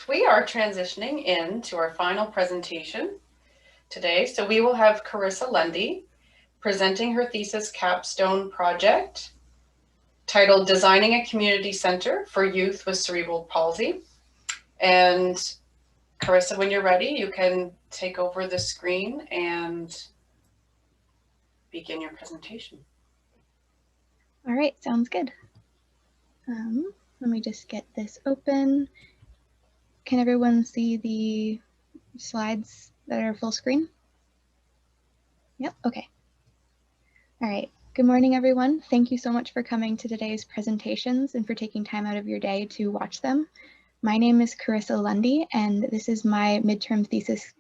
We are transitioning into our final presentation today. So we will have Karissa Lundie presenting her thesis capstone project titled Designing a Community Center for Youth with Cerebral Palsy. And Karissa, when you're ready, you can take over the screen and begin your presentation. All right, sounds good. Let me just get this open. Can everyone see the slides that are full screen? Yep, okay. All right, good morning, everyone. Thank you so much for coming to today's presentations and for taking time out of your day to watch them. My name is Karissa Lundie, and this is my midterm thesis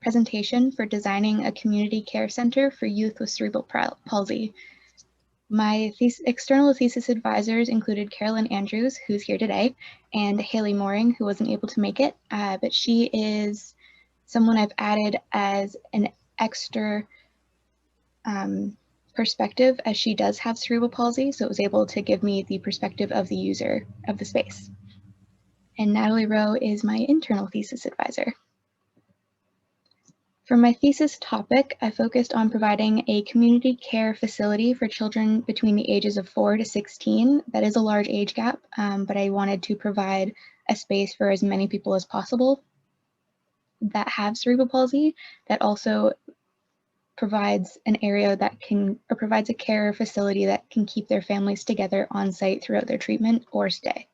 presentation for designing a community care center for youth with cerebral palsy. My external thesis advisors included Carolyn Andrews, who's here today, and Haley Mooring, who wasn't able to make it, but she is someone I've added as an extra perspective, as she does have cerebral palsy, so it was able to give me the perspective of the user of the space. And Natalie Rowe is my internal thesis advisor. For my thesis topic, I focused on providing a community care facility for children between the ages of 4 to 16. That is a large age gap, but I wanted to provide a space for as many people as possible that have cerebral palsy, that also provides an area that provides a care facility that can keep their families together on site throughout their treatment or stay.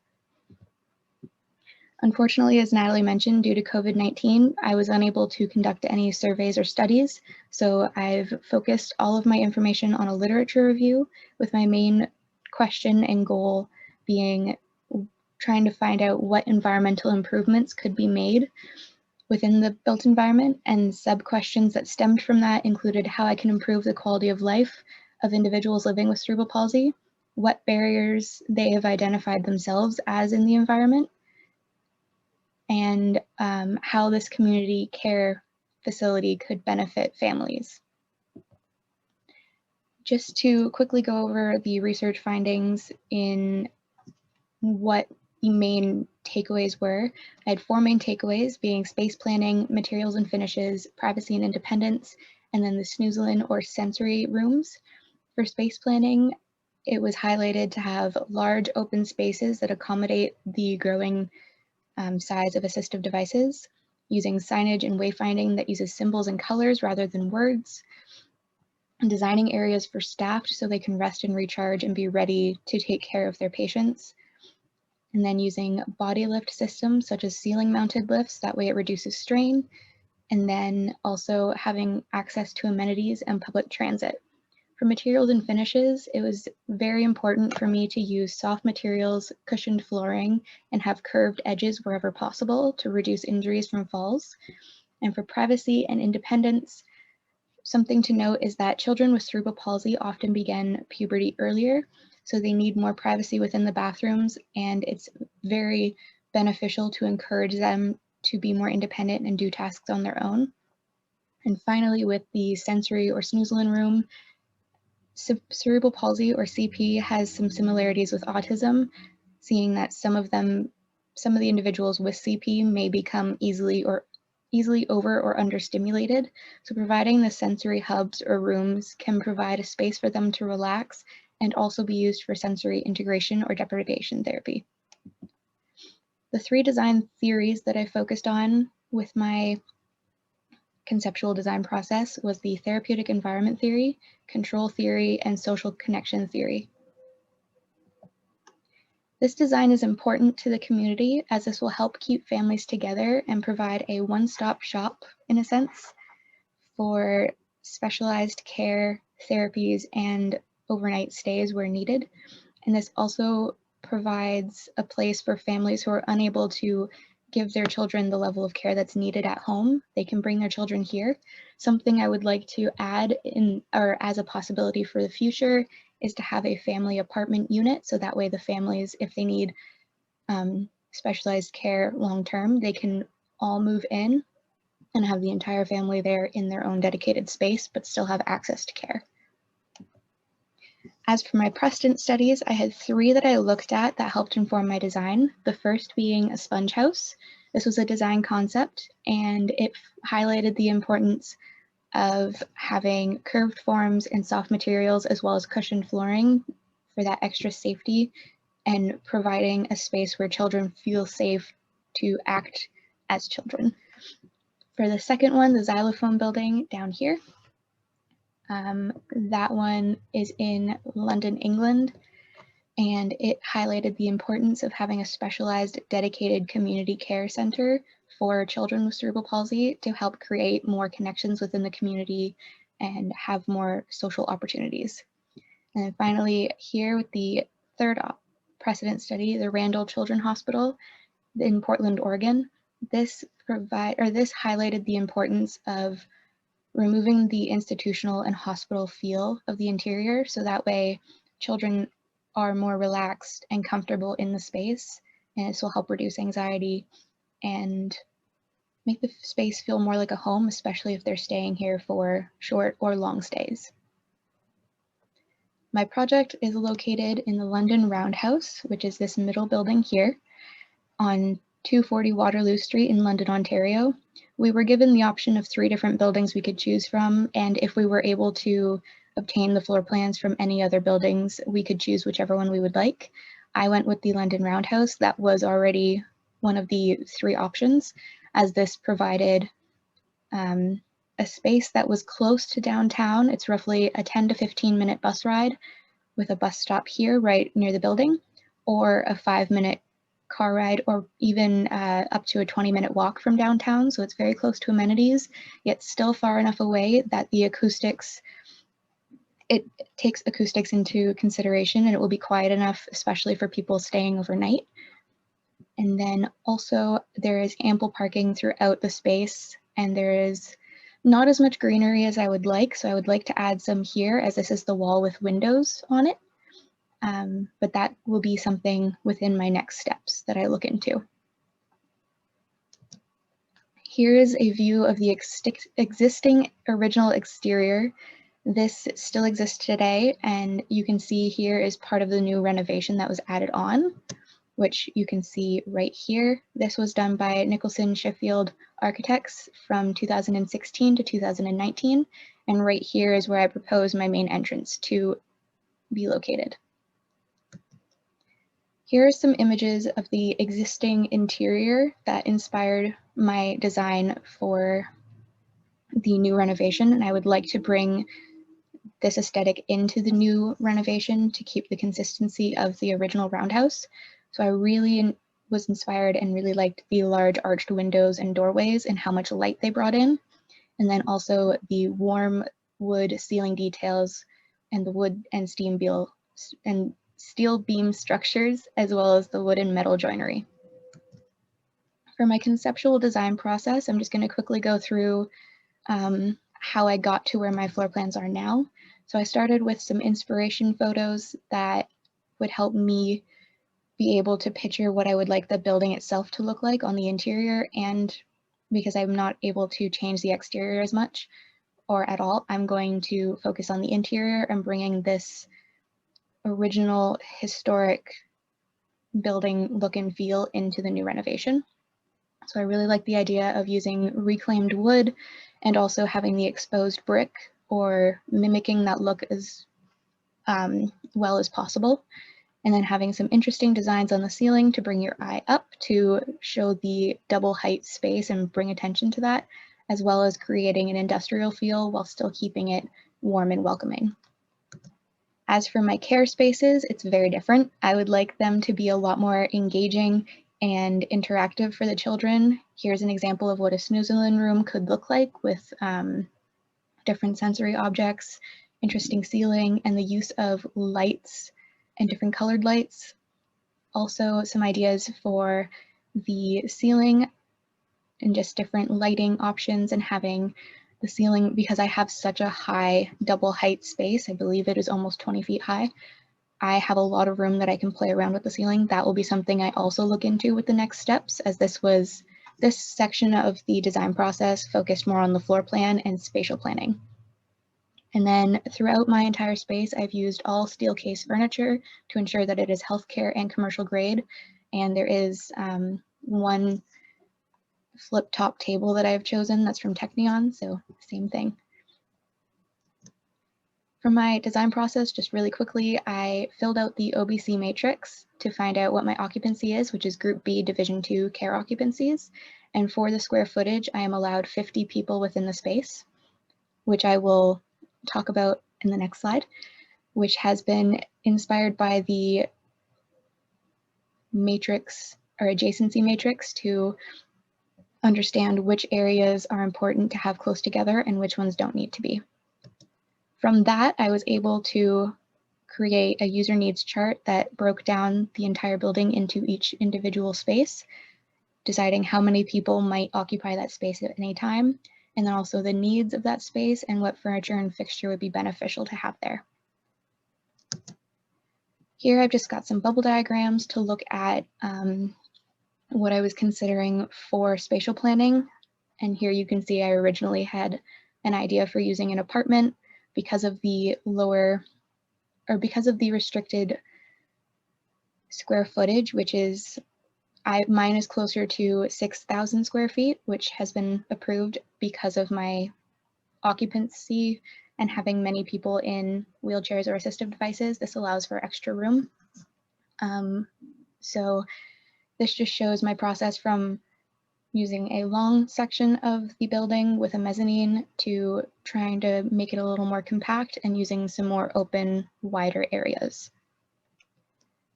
Unfortunately, as Natalie mentioned, due to COVID-19, I was unable to conduct any surveys or studies, so I've focused all of my information on a literature review, with my main question and goal being trying to find out what environmental improvements could be made within the built environment, and sub-questions that stemmed from that included how I can improve the quality of life of individuals living with cerebral palsy, what barriers they have identified themselves as in the environment, and how this community care facility could benefit families. Just to quickly go over the research findings in what the main takeaways were, I had 4 main takeaways, being space planning, materials and finishes, privacy and independence, and then the snoozlin or sensory rooms. For space planning, it was highlighted to have large open spaces that accommodate the growing size of assistive devices, using signage and wayfinding that uses symbols and colors rather than words, and designing areas for staff so they can rest and recharge and be ready to take care of their patients, and then using body lift systems such as ceiling mounted lifts, that way it reduces strain, and then also having access to amenities and public transit. For materials and finishes, it was very important for me to use soft materials, cushioned flooring, and have curved edges wherever possible to reduce injuries from falls. And for privacy and independence, something to note is that children with cerebral palsy often begin puberty earlier, so they need more privacy within the bathrooms, and it's very beneficial to encourage them to be more independent and do tasks on their own. And finally, with the sensory or snoozlin room, cerebral palsy or CP has some similarities with autism, seeing that some of the individuals with CP may become easily over or understimulated. So providing the sensory hubs or rooms can provide a space for them to relax and also be used for sensory integration or deprivation therapy. The 3 design theories that I focused on with my conceptual design process was the therapeutic environment theory, control theory, and social connection theory. This design is important to the community, as this will help keep families together and provide a one-stop shop, in a sense, for specialized care, therapies, and overnight stays where needed. And this also provides a place for families who are unable to give their children the level of care that's needed at home. They can bring their children here. Something I would like to add as a possibility for the future is to have a family apartment unit, so that way the families, if they need specialized care long-term, they can all move in and have the entire family there in their own dedicated space, but still have access to care. As for my precedent studies, I had 3 that I looked at that helped inform my design. The first being a sponge house. This was a design concept, and it highlighted the importance of having curved forms and soft materials as well as cushioned flooring for that extra safety and providing a space where children feel safe to act as children. For the second one, the xylophone building down here, that one is in London, England, and it highlighted the importance of having a specialized, dedicated community care center for children with cerebral palsy to help create more connections within the community and have more social opportunities. And then finally, here with the third precedent study, the Randall Children's Hospital in Portland, Oregon, this highlighted the importance of removing the institutional and hospital feel of the interior, so that way children are more relaxed and comfortable in the space, and this will help reduce anxiety and make the space feel more like a home, especially if they're staying here for short or long stays. My project is located in the London Roundhouse, which is this middle building here on 240 Waterloo Street in London, Ontario. We were given the option of 3 different buildings we could choose from, and if we were able to obtain the floor plans from any other buildings, we could choose whichever one we would like. I went with the London Roundhouse. That was already one of the 3 options, as this provided a space that was close to downtown. It's roughly a 10 to 15 minute bus ride with a bus stop here right near the building, or a 5-minute car ride, or even up to a 20-minute walk from downtown. So it's very close to amenities, yet still far enough away that the acoustics, it takes acoustics into consideration, and it will be quiet enough, especially for people staying overnight. And then also there is ample parking throughout the space, and there is not as much greenery as I would like. So I would like to add some here, as this is the wall with windows on it. But that will be something within my next steps that I look into. Here is a view of the existing original exterior. This still exists today, and you can see here is part of the new renovation that was added on, which you can see right here. This was done by Nicholson Sheffield Architects from 2016 to 2019, and right here is where I propose my main entrance to be located. Here are some images of the existing interior that inspired my design for the new renovation, and I would like to bring this aesthetic into the new renovation to keep the consistency of the original roundhouse. So I really was inspired and really liked the large arched windows and doorways and how much light they brought in, and then also the warm wood ceiling details and the wood and steel beam structures, as well as the wood and metal joinery. For my conceptual design process, I'm just going to quickly go through how I got to where my floor plans are now. So I started with some inspiration photos that would help me be able to picture what I would like the building itself to look like on the interior, and because I'm not able to change the exterior as much or at all, I'm going to focus on the interior and bringing this original historic building look and feel into the new renovation. So I really like the idea of using reclaimed wood and also having the exposed brick, or mimicking that look as well as possible. And then having some interesting designs on the ceiling to bring your eye up to show the double height space and bring attention to that, as well as creating an industrial feel while still keeping it warm and welcoming. As for my care spaces, it's very different. I would like them to be a lot more engaging and interactive for the children. Here's an example of what a snoozling room could look like, with different sensory objects, interesting ceiling, and the use of lights and different colored lights. Also some ideas for the ceiling and just different lighting options, and having the ceiling, because I have such a high double height space, I believe it is almost 20 feet high, I have a lot of room that I can play around with the ceiling. That will be something I also look into with the next steps, as this section of the design process focused more on the floor plan and spatial planning. And then throughout my entire space, I've used all steel case furniture to ensure that it is healthcare and commercial grade. And there is one flip top table that I've chosen that's from Technion, so same thing. For my design process, just really quickly, I filled out the OBC matrix to find out what my occupancy is, which is Group B Division 2 care occupancies. And for the square footage, I am allowed 50 people within the space, which I will talk about in the next slide, which has been inspired by the matrix or adjacency matrix to understand which areas are important to have close together and which ones don't need to be. From that, I was able to create a user needs chart that broke down the entire building into each individual space, deciding how many people might occupy that space at any time, and then also the needs of that space and what furniture and fixture would be beneficial to have there. Here I've just got some bubble diagrams to look at what I was considering for spatial planning. And here you can see I originally had an idea for using an apartment because of the restricted square footage, which is, mine is closer to 6,000 square feet, which has been approved because of my occupancy and having many people in wheelchairs or assistive devices. This allows for extra room. So this just shows my process from using a long section of the building with a mezzanine to trying to make it a little more compact and using some more open, wider areas.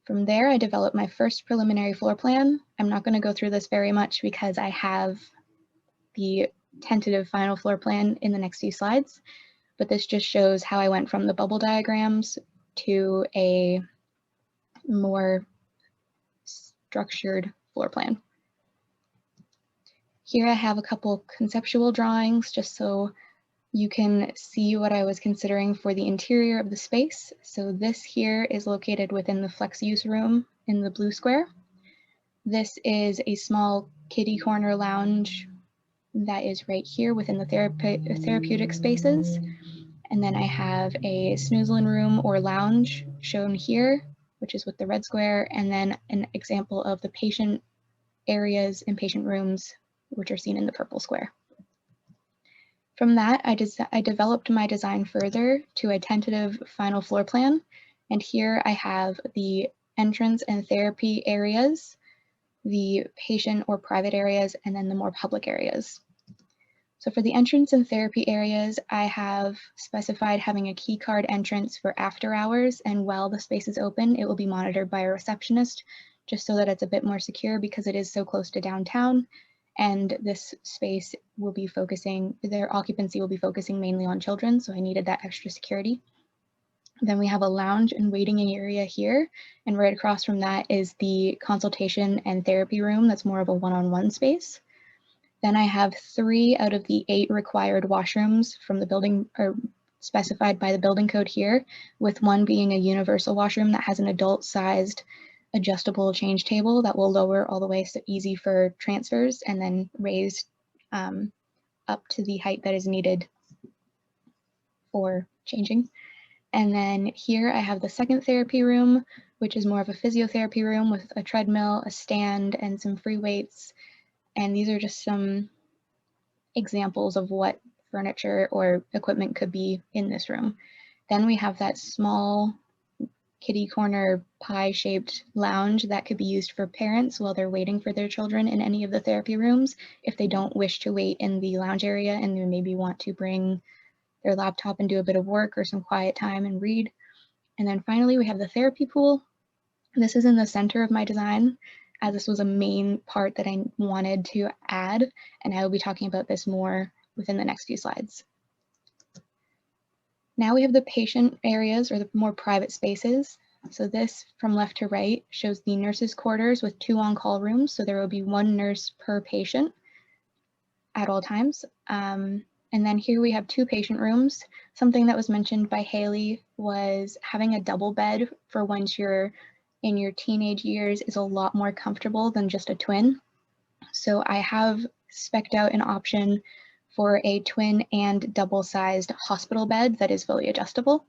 From there, I developed my first preliminary floor plan. I'm not going to go through this very much because I have the tentative final floor plan in the next few slides, but this just shows how I went from the bubble diagrams to a more structured floor plan. Here I have a couple conceptual drawings just so you can see what I was considering for the interior of the space. So this here is located within the flex use room in the blue square. This is a small kiddie corner lounge that is right here within the therapeutic spaces. And then I have a snoozling room or lounge shown here, which is with the red square, and then an example of the patient areas and patient rooms, which are seen in the purple square. From that, I developed my design further to a tentative final floor plan. And here I have the entrance and therapy areas, the patient or private areas, and then the more public areas. So for the entrance and therapy areas, I have specified having a key card entrance for after hours, and while the space is open, it will be monitored by a receptionist, just so that it's a bit more secure because it is so close to downtown. And this space will be focusing, their occupancy will be focusing mainly on children, so I needed that extra security. Then we have a lounge and waiting area here, and right across from that is the consultation and therapy room that's more of a one-on-one space. Then I have 3 out of the 8 required washrooms from the building, or specified by the building code here, with one being a universal washroom that has an adult-sized adjustable change table that will lower all the way so easy for transfers and then raise up to the height that is needed for changing. And then here I have the second therapy room, which is more of a physiotherapy room with a treadmill, a stand, and some free weights. And these are just some examples of what furniture or equipment could be in this room. Then we have that small kitty corner pie-shaped lounge that could be used for parents while they're waiting for their children in any of the therapy rooms if they don't wish to wait in the lounge area and they maybe want to bring their laptop and do a bit of work or some quiet time and read. And then finally we have the therapy pool. This is in the center of my design, as this was a main part that I wanted to add, and I will be talking about this more within the next few slides. Now we have the patient areas, or the more private spaces. So this, from left to right, shows the nurses' quarters with 2 on-call rooms, so there will be 1 nurse per patient at all times. And then here we have 2 patient rooms. Something that was mentioned by Haley was having a double bed for once you're in your teenage years is a lot more comfortable than just a twin. So I have spec'd out an option for a twin and double-sized hospital bed that is fully adjustable.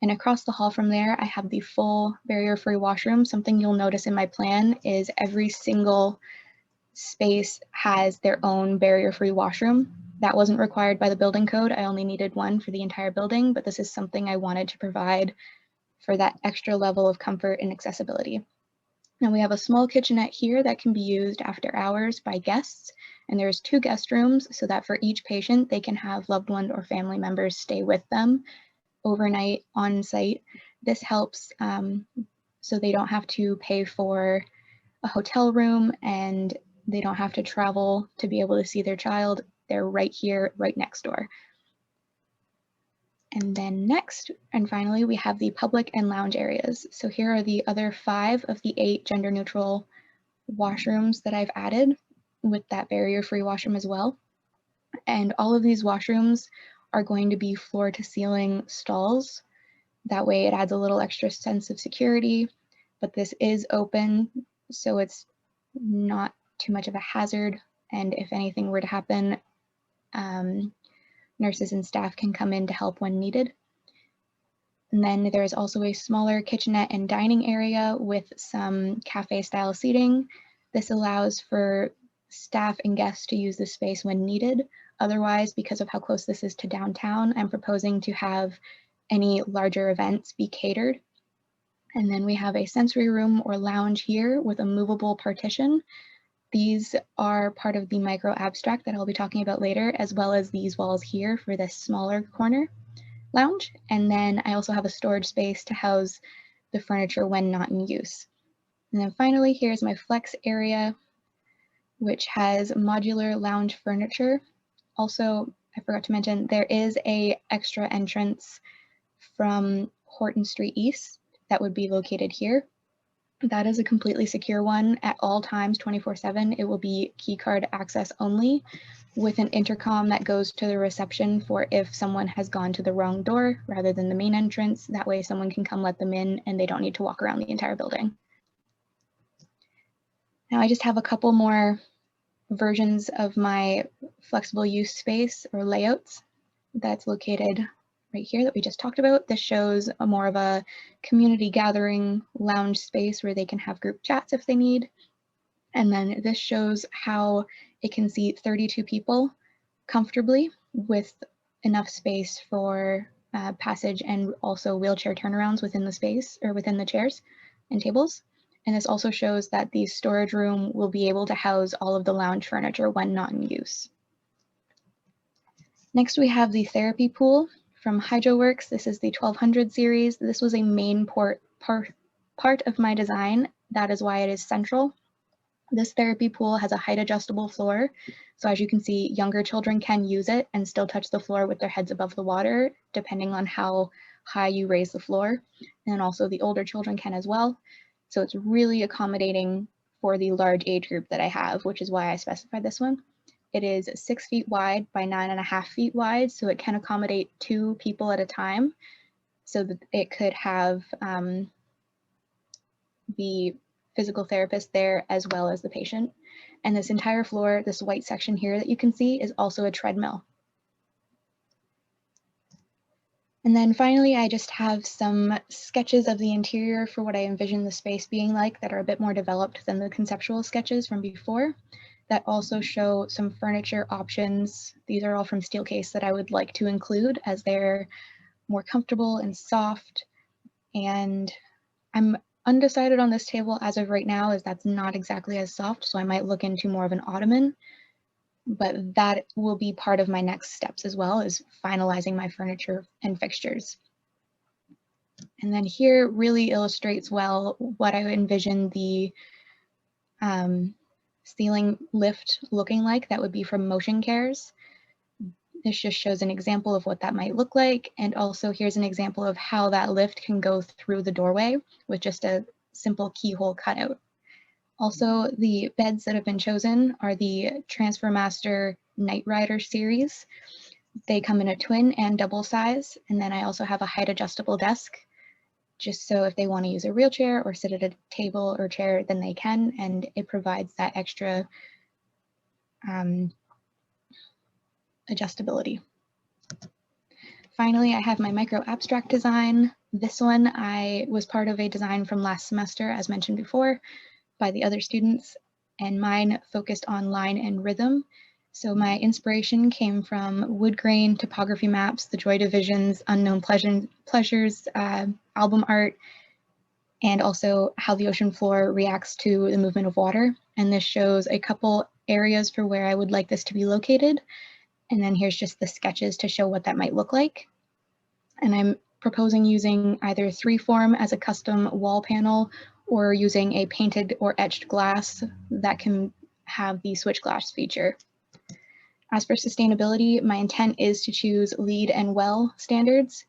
And across the hall from there, I have the full barrier-free washroom. Something you'll notice in my plan is every single space has their own barrier-free washroom. That wasn't required by the building code. I only needed one for the entire building, but this is something I wanted to provide for that extra level of comfort and accessibility. Now we have a small kitchenette here that can be used after hours by guests, and there's 2 guest rooms so that for each patient, they can have loved ones or family members stay with them overnight on site. This helps so they don't have to pay for a hotel room and they don't have to travel to be able to see their child. They're right here, right next door. And then next, and finally, we have the public and lounge areas. So here are the other 5 of the 8 gender neutral washrooms that I've added with that barrier-free washroom as well. And all of these washrooms are going to be floor to ceiling stalls. That way it adds a little extra sense of security, but this is open, so it's not too much of a hazard. And if anything were to happen, nurses and staff can come in to help when needed. And then there's also a smaller kitchenette and dining area with some cafe style seating. This allows for staff and guests to use this space when needed. Otherwise, because of how close this is to downtown, I'm proposing to have any larger events be catered. And then we have a sensory room or lounge here with a movable partition. These are part of the micro abstract that I'll be talking about later, as well as these walls here for this smaller corner lounge. And then I also have a storage space to house the furniture when not in use. And then finally, here's my flex area, which has modular lounge furniture. Also, I forgot to mention, there is an extra entrance from Horton Street East that would be located here. That is a completely secure one at all times, 24/7. It will be key card access only with an intercom that goes to the reception for if someone has gone to the wrong door rather than the main entrance. That way someone can come let them in and they don't need to walk around the entire building. Now I just have a couple more versions of my flexible use space or layouts that's located right here that we just talked about. This shows a more of a community gathering lounge space where they can have group chats if they need. And then this shows how it can seat 32 people comfortably with enough space for passage and also wheelchair turnarounds within the space or within the chairs and tables. And this also shows that the storage room will be able to house all of the lounge furniture when not in use. Next, we have the therapy pool from HydroWorks. This is the 1200 series. This was a main part of my design. That is why it is central. This therapy pool has a height adjustable floor. So as you can see, younger children can use it and still touch the floor with their heads above the water, depending on how high you raise the floor. And also the older children can as well. So it's really accommodating for the large age group that I have, which is why I specified this one. It is 6 feet wide by 9.5 feet wide, so it can accommodate 2 people at a time, so that it could have the physical therapist there as well as the patient. And this entire floor, this white section here that you can see, is also a treadmill. And then finally, I just have some sketches of the interior for what I envision the space being like that are a bit more developed than the conceptual sketches from before, that also show some furniture options. These are all from Steelcase that I would like to include as they're more comfortable and soft. And I'm undecided on this table as of right now, as that's not exactly as soft, so I might look into more of an ottoman. But that will be part of my next steps as well, is finalizing my furniture and fixtures. And then here really illustrates well what I envision the ceiling lift looking like. That would be from Motion Cares. This just shows an example of what that might look like. And also here's an example of how that lift can go through the doorway with just a simple keyhole cutout. Also, the beds that have been chosen are the TransferMaster Night Rider series. They come in a twin and double size. And then I also have a height adjustable desk, just so if they want to use a wheelchair or sit at a table or chair, then they can, and it provides that extra adjustability. Finally, I have my micro abstract design. This one I was part of a design from last semester, as mentioned before, by the other students. and mine focused on line and rhythm. So my inspiration came from wood grain, topography maps, the Joy Division's Unknown Pleasures album art, and also how the ocean floor reacts to the movement of water. And this shows a couple areas for where I would like this to be located. And then here's just the sketches to show what that might look like. And I'm proposing using either 3form as a custom wall panel or using a painted or etched glass that can have the switch glass feature. As for sustainability, my intent is to choose LEED and WELL standards,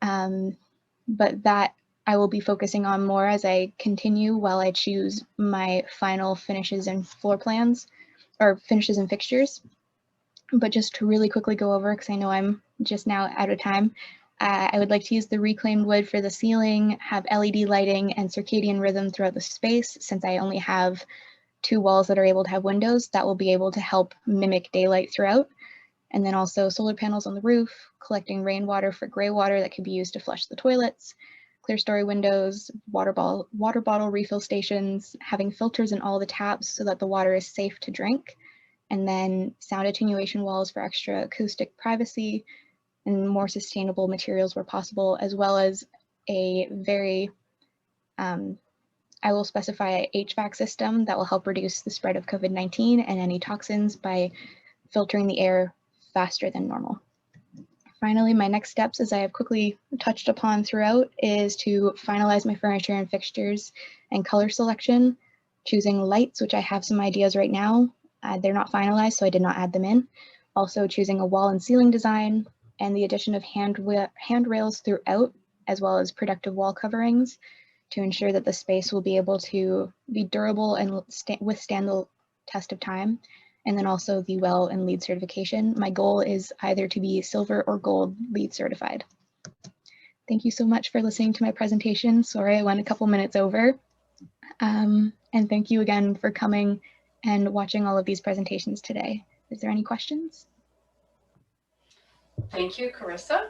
but that I will be focusing on more as I continue while I choose my final finishes and floor plans, or finishes and fixtures. But just to really quickly go over, because I know I'm just now out of time, I would like to use the reclaimed wood for the ceiling, have LED lighting and circadian rhythm throughout the space. Since I only have 2 walls that are able to have windows, that will be able to help mimic daylight throughout. And then also solar panels on the roof, collecting rainwater for gray water that could be used to flush the toilets, clear story windows, water bottle refill stations, having filters in all the taps so that the water is safe to drink, and then sound attenuation walls for extra acoustic privacy and more sustainable materials where possible, as well as a very, I will specify a HVAC system that will help reduce the spread of COVID-19 and any toxins by filtering the air faster than normal. Finally, my next steps, as I have quickly touched upon throughout, is to finalize my furniture and fixtures and color selection, choosing lights, which I have some ideas right now. They're not finalized, so I did not add them in. Also choosing a wall and ceiling design and the addition of handrails throughout, as well as protective wall coverings to ensure that the space will be able to be durable and withstand the test of time. And then also the WELL and LEED certification. My goal is either to be silver or gold LEED certified. Thank you so much for listening to my presentation. Sorry I went a couple minutes over. And thank you again for coming and watching all of these presentations today. Is there any questions? Thank you, Karissa.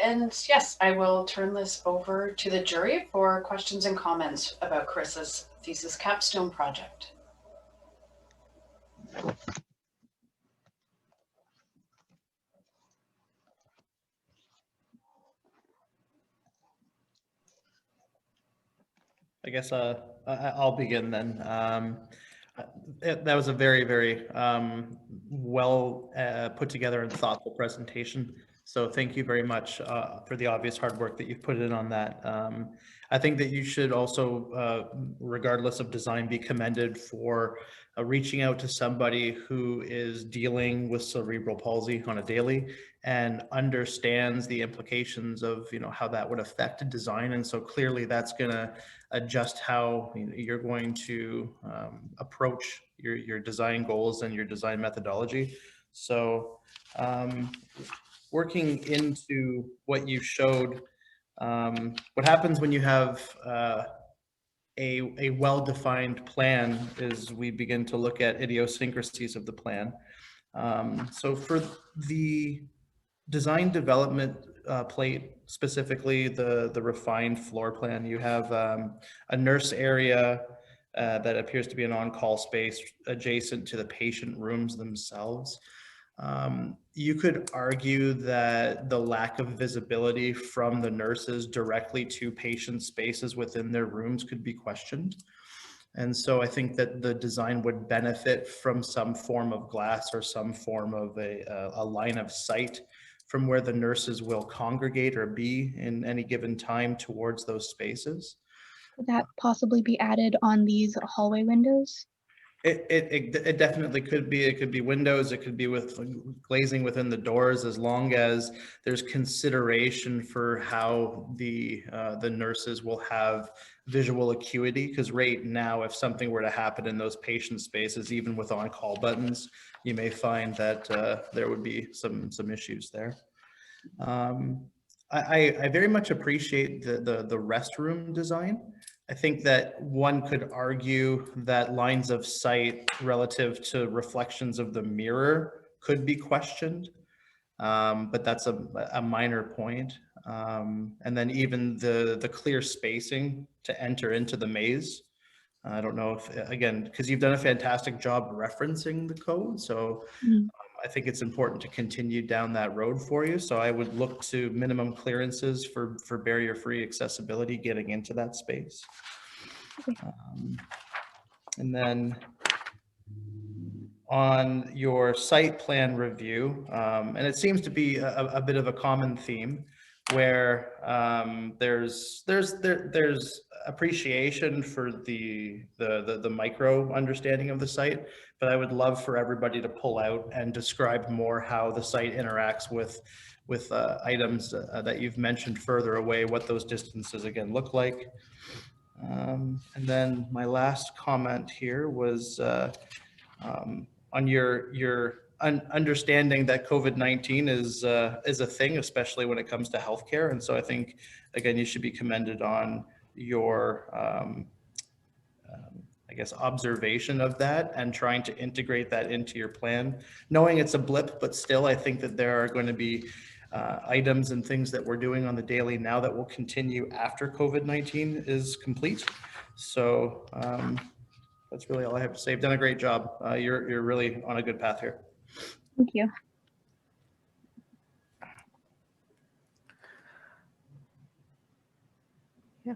And yes, I will turn this over to the jury for questions and comments about Karissa's thesis capstone project. I guess I'll begin then. That was a very, very well put together and thoughtful presentation. So thank you very much for the obvious hard work that you've put in on that. I think that you should also, regardless of design, be commended for reaching out to somebody who is dealing with cerebral palsy on a daily and understands the implications of, you know, how that would affect design. And so clearly that's going to adjust how you're going to approach your design goals and your design methodology. So working into what you showed, what happens when you have a well-defined plan is we begin to look at idiosyncrasies of the plan. So for the design development plate, specifically the refined floor plan, you have a nurse area that appears to be an on-call space adjacent to the patient rooms themselves. You could argue that the lack of visibility from the nurses directly to patient spaces within their rooms could be questioned. And so I think that the design would benefit from some form of glass or some form of a line of sight from where the nurses will congregate or be in any given time towards those spaces. Could that possibly be added on these hallway windows? It definitely could be. It could be windows. It could be with glazing within the doors, as long as there's consideration for how the nurses will have visual acuity. Because right now, if something were to happen in those patient spaces, even with on-call buttons, you may find that there would be some issues there. I very much appreciate the restroom design. I think that one could argue that lines of sight relative to reflections of the mirror could be questioned, but that's a minor point. And then even the clear spacing to enter into the maze I don't know if, again, because you've done a fantastic job referencing the code. So Mm. I think it's important to continue down that road for you. So I would look to minimum clearances for barrier-free accessibility getting into that space. Okay. And then on your site plan review, and it seems to be a bit of a common theme where there's appreciation for the micro understanding of the site, but I would love for everybody to pull out and describe more how the site interacts with items that you've mentioned further away, what those distances again look like. And then my last comment here was on your understanding that COVID-19 is a thing, especially when it comes to healthcare. And so I think, again, you should be commended on your, I guess, observation of that and trying to integrate that into your plan, knowing it's a blip, but still, I think that there are going to be items and things that we're doing on the daily now that will continue after COVID-19 is complete. So that's really all I have to say. You've done a great job. You're really on a good path here. Thank you. Yeah,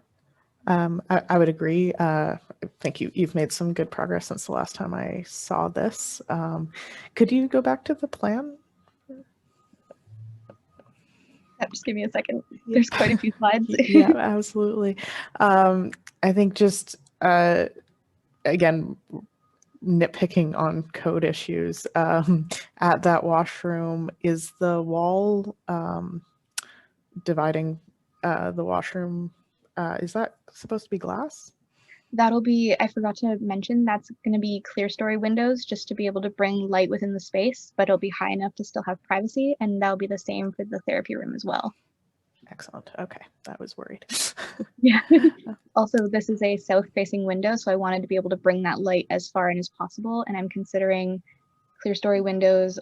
I would agree. I think you've made some good progress since the last time I saw this. Could you go back to the plan? Just give me a second. There's quite a few slides. Yeah, absolutely. I think just, again, nitpicking on code issues. At that washroom, is the wall dividing the washroom, is that supposed to be glass? That'll be, I forgot to mention, that's going to be clear story windows just to be able to bring light within the space, but it'll be high enough to still have privacy. And that'll be the same for the therapy room as well. Excellent. Okay, I was worried. Yeah. Also, this is a south-facing window, so I wanted to be able to bring that light as far in as possible. And I'm considering clear story windows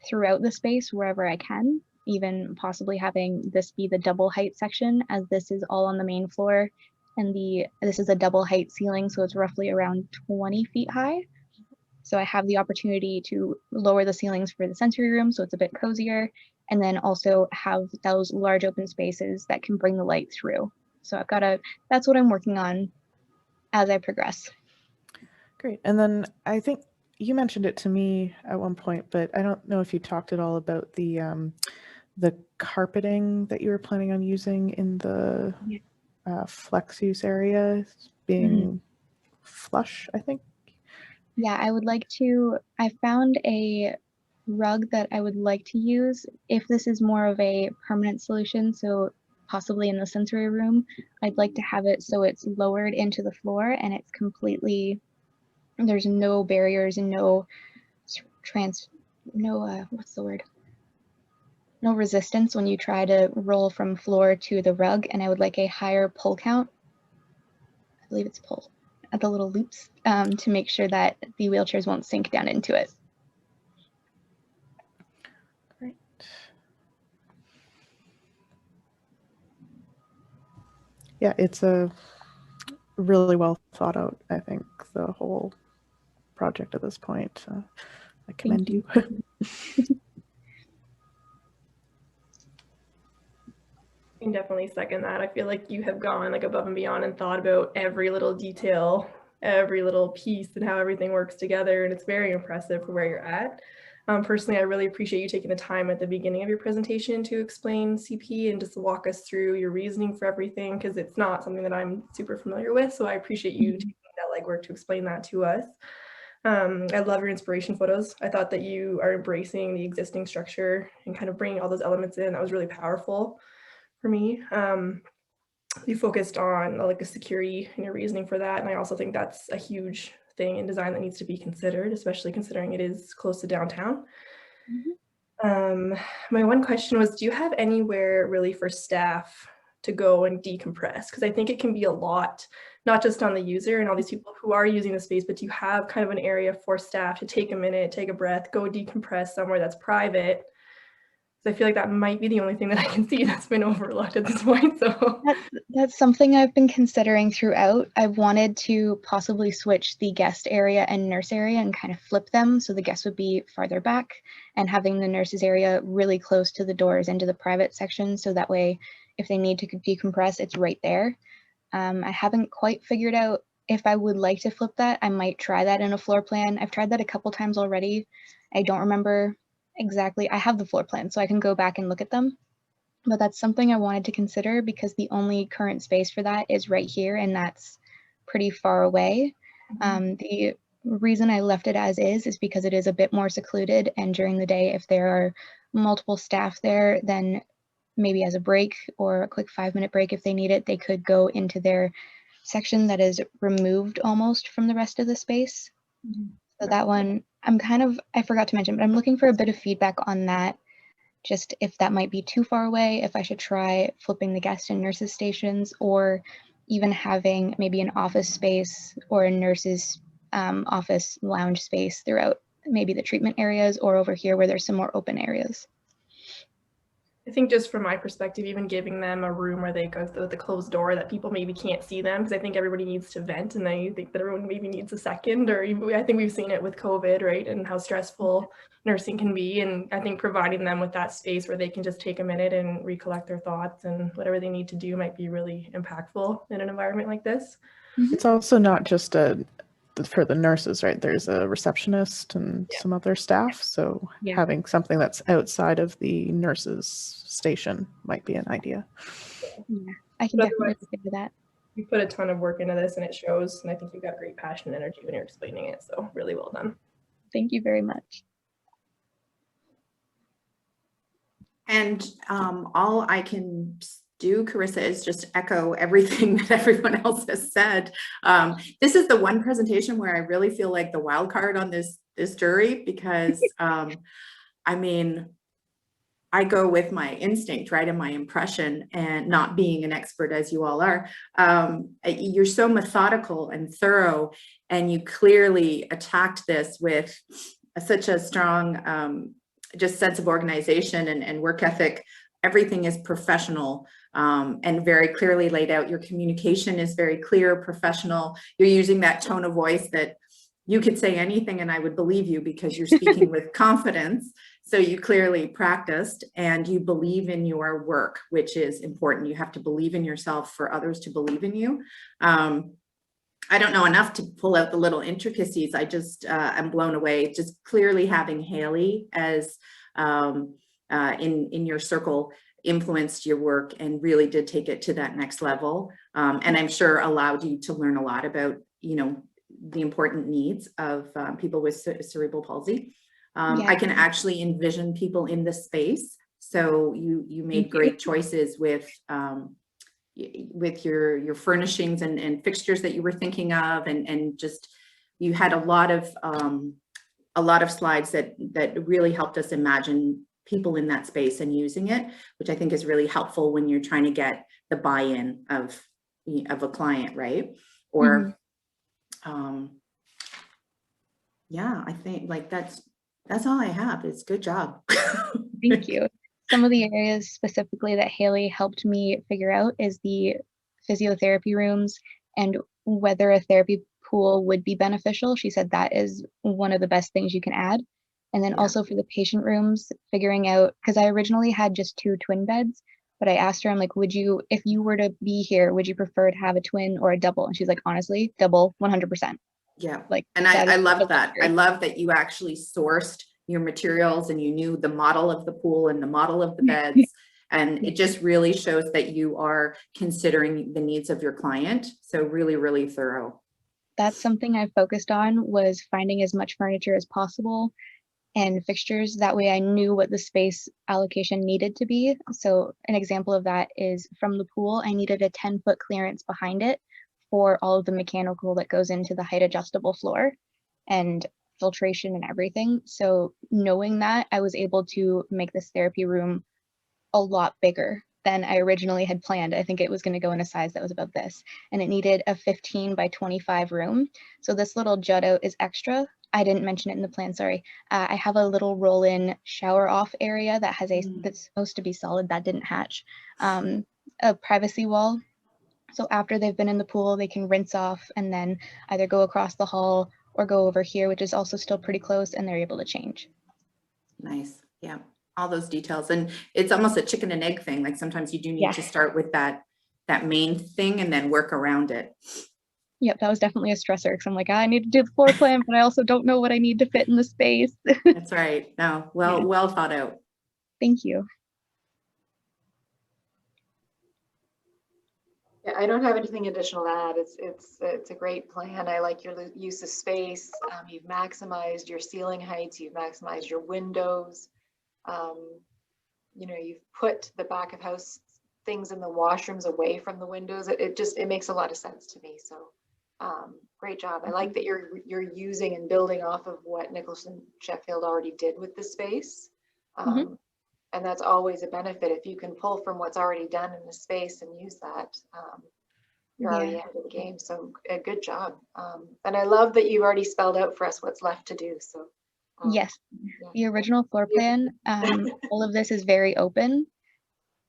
throughout the space wherever I can, even possibly having this be the double height section, as this is all on the main floor. And this is a double height ceiling, so it's roughly around 20 feet high. So I have the opportunity to lower the ceilings for the sensory room, so it's a bit cozier, and then also have those large open spaces that can bring the light through. So that's what I'm working on as I progress. Great. And then I think you mentioned it to me at one point, but I don't know if you talked at all about the carpeting that you were planning on using in the flex use area being flush, I think. Yeah, I found a rug that I would like to use if this is more of a permanent solution. So possibly in the sensory room, I'd like to have it so it's lowered into the floor and it's completely, there's no barriers and no resistance when you try to roll from floor to the rug. And I would like a higher pull count. I believe it's pull at the little loops to make sure that the wheelchairs won't sink down into it. Great. Yeah, it's a really well thought out, I think, the whole project at this point. I commend you. I can definitely second that. I feel like you have gone like above and beyond and thought about every little detail, every little piece and how everything works together. And it's very impressive for where you're at. Personally, I really appreciate you taking the time at the beginning of your presentation to explain CP and just walk us through your reasoning for everything, because it's not something that I'm super familiar with. So I appreciate you taking that legwork to explain that to us. I love your inspiration photos. I thought that you are embracing the existing structure and kind of bringing all those elements in. That was really powerful for me. You focused on like the security and your reasoning for that. And I also think that's a huge thing in design that needs to be considered, especially considering it is close to downtown. My one question was, do you have anywhere really for staff to go and decompress? Because I think it can be a lot, not just on the user and all these people who are using the space, but do you have kind of an area for staff to take a minute, take a breath, go decompress somewhere that's private? I feel like that might be the only thing that I can see that's been overlooked at this point. So That's something I've been considering throughout. I've wanted to possibly switch the guest area and nurse area and kind of flip them so the guests would be farther back and having the nurses area really close to the doors into the private section, so that way if they need to decompress, it's right there. I haven't quite figured out if I would like to flip that. I might try that in a floor plan. I've tried that a couple times already. I don't remember exactly. I have the floor plan, so I can go back and look at them. But that's something I wanted to consider because the only current space for that is right here, and that's pretty far away. The reason I left it as is because it is a bit more secluded, and during the day, if there are multiple staff there, then maybe as a break or a quick 5-minute break if they need it, they could go into their section that is removed almost from the rest of the space. So that one, I forgot to mention, but I'm looking for a bit of feedback on that. Just if that might be too far away, if I should try flipping the guest and nurses stations, or even having maybe an office space or a nurse's office lounge space throughout maybe the treatment areas or over here where there's some more open areas. I think just from my perspective, even giving them a room where they go through the closed door that people maybe can't see them, because I think everybody needs to vent, and then you think that everyone maybe needs a second, or even, I think we've seen it with COVID, right, and how stressful nursing can be, and I think providing them with that space where they can just take a minute and recollect their thoughts and whatever they need to do might be really impactful in an environment like this. It's also not just for the nurses, right? There's a receptionist and some other staff. So having something that's outside of the nurses' station might be an idea. Yeah, I can definitely think of that. You put a ton of work into this and it shows, and I think you've got great passion and energy when you're explaining it. So really well done. Thank you very much. And all I can do, Karissa, is just echo everything that everyone else has said. This is the one presentation where I really feel like the wild card on this jury, because I mean, I go with my instinct, right, and my impression, and not being an expert as you all are. You're so methodical and thorough, and you clearly attacked this with such a strong just sense of organization and work ethic. Everything is professional and very clearly laid out. Your communication is very clear, professional. You're using that tone of voice that you could say anything and I would believe you, because you're speaking with confidence. So you clearly practiced and you believe in your work, which is important. You have to believe in yourself for others to believe in you. I don't know enough to pull out the little intricacies. I just am blown away. Just clearly having Haley as in your circle influenced your work and really did take it to that next level. And I'm sure allowed you to learn a lot about, you know, the important needs of people with cerebral palsy. I can actually envision people in this space. So you made great choices with your furnishings and fixtures that you were thinking of, and just you had a lot of slides that really helped us imagine people in that space and using it, which I think is really helpful when you're trying to get the buy-in of a client, right? Or yeah, I think like that's all I have. It's good job. Thank you. Some of the areas specifically that Haley helped me figure out is the physiotherapy rooms and whether a therapy pool would be beneficial. She said that is one of the best things you can add. And then also for the patient rooms, figuring out, because I originally had just 2 twin beds, but I asked her, I'm like, would you, if you were to be here, would you prefer to have a twin or a double? And she's like, honestly, double, 100%. Yeah. Like, and I love that. I love that you actually sourced your materials and you knew the model of the pool and the model of the beds. And it just really shows that you are considering the needs of your client. So really, really thorough. That's something I focused on, was finding as much furniture as possible and fixtures. That way I knew what the space allocation needed to be. So an example of that is from the pool, I needed a 10-foot clearance behind it for all of the mechanical that goes into the height adjustable floor and filtration and everything. So knowing that, I was able to make this therapy room a lot bigger than I originally had planned. I think it was going to go in a size that was about this, and it needed a 15 by 25 room. So this little jut out is extra, I didn't mention it in the plan, sorry. I have a little roll-in shower off area that has that's supposed to be solid, that didn't hatch, a privacy wall. So after they've been in the pool, they can rinse off and then either go across the hall or go over here, which is also still pretty close, and they're able to change. Nice. Yeah. All those details. And it's almost a chicken and egg thing. Like sometimes you do need to start with that main thing and then work around it. Yep, that was definitely a stressor because I'm like, I need to do the floor plan, but I also don't know what I need to fit in the space. That's right. No, well thought out. Thank you. Yeah, I don't have anything additional to add. It's a great plan. I like your use of space. You've maximized your ceiling heights. You've maximized your windows. You know, you've put the back of house things in the washrooms away from the windows. It makes a lot of sense to me. So great job. I like that you're using and building off of what Nicholson Sheffield already did with the space. And that's always a benefit if you can pull from what's already done in the space and use that. You're already ahead of the game. So good job. And I love that you've already spelled out for us what's left to do. So yes, the original floor plan, all of this is very open.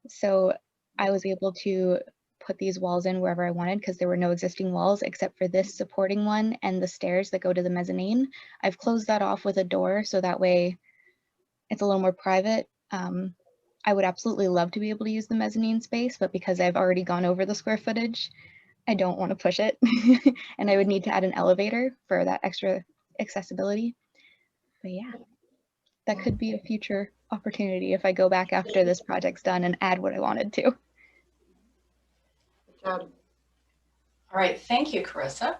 So I was able to put these walls in wherever I wanted because there were no existing walls except for this supporting one and the stairs that go to the mezzanine. I've closed that off with a door so that way it's a little more private. I would absolutely love to be able to use the mezzanine space, but because I've already gone over the square footage, I don't want to push it. And I would need to add an elevator for that extra accessibility. But yeah, that could be a future opportunity if I go back after this project's done and add what I wanted to. good job. All right, thank you, Karissa.